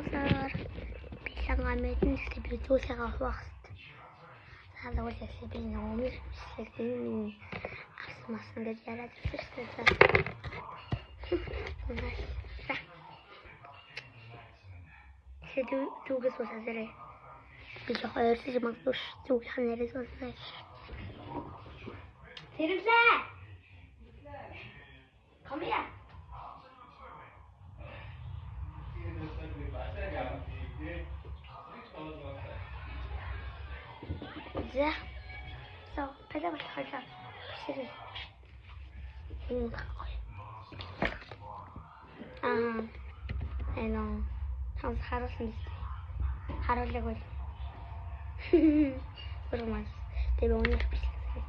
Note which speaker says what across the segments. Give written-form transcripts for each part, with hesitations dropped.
Speaker 1: Сар билангаа мэдэн гэхдээ би зүйлээгээ хуваах хэрэгтэй. Хаалгуул ясаа би нөөмөр бичлэг масан гэж яриад ирсэн шүү дээ. Зүгээс усаарай. Би жоо ойрлож магадгүй зүг ханараас усаарай. Тэрэглээ. Come here. За. So, пэдэ бахаа. Сэрэ. Эно. Тав харуулсан биз. Харуулаг бол. Гурмас. Тэр өнөх бичлэг.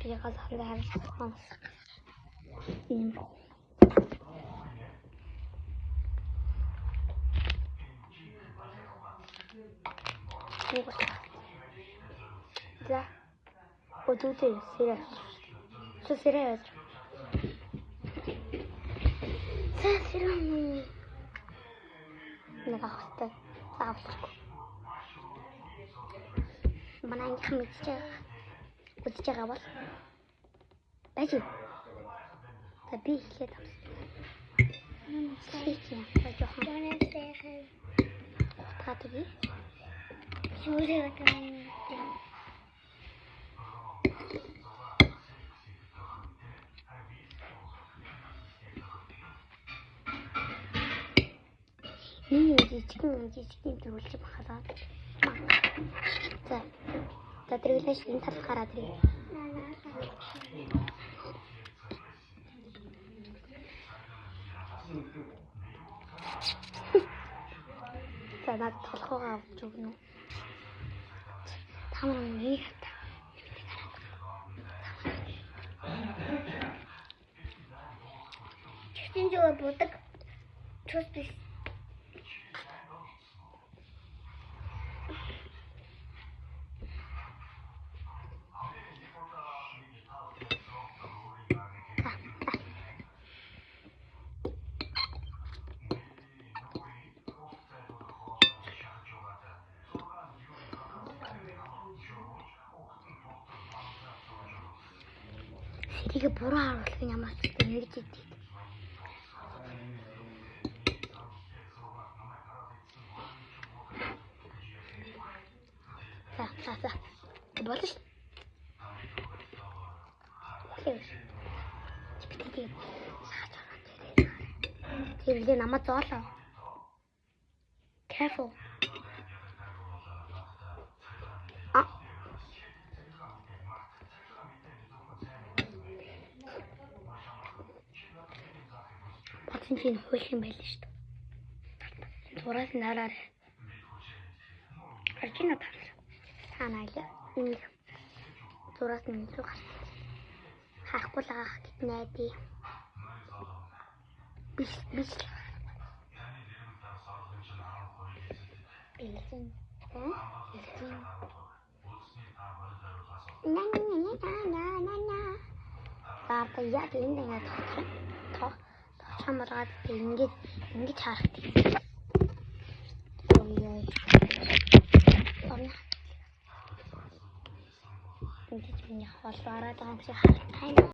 Speaker 1: Би газ хандаа харуулсан. За. Өдөртөө сэрэ. Сэрэ. Сэрэ. Нагахтай. Заавал. Манай мэдж байгаа бол бажи. Таби хэлээд авсан. Сэхин жоохон. Таби. Шүүрээ гэнэ. Жижигэн төрүүлж бахалаа. За тэргэлээ энэ тал гараад ирээ. За над толгоогоо авч өгнө. Тамаа нэг хата. Чихэн жоо будаг. Чус биш. Сэрийг буруу харуулах нь ямар ч ингэж идэв. За. Болш. Тэрлээ намаа зоолоо. Careful. Батсан чинь хөлх юм байл шүү дээ. Зураас нараар. Арчина таа. Танаалаа. Энэ зураас нь рүү гарсан. Хаахгүй л байгаа гэтнэ би. Биш. Билсэн. Заата яг энэ ингээд хамраад ингэж харах. Ой. Энд чинь яг холбоороод байгаа юм шиг харагдана.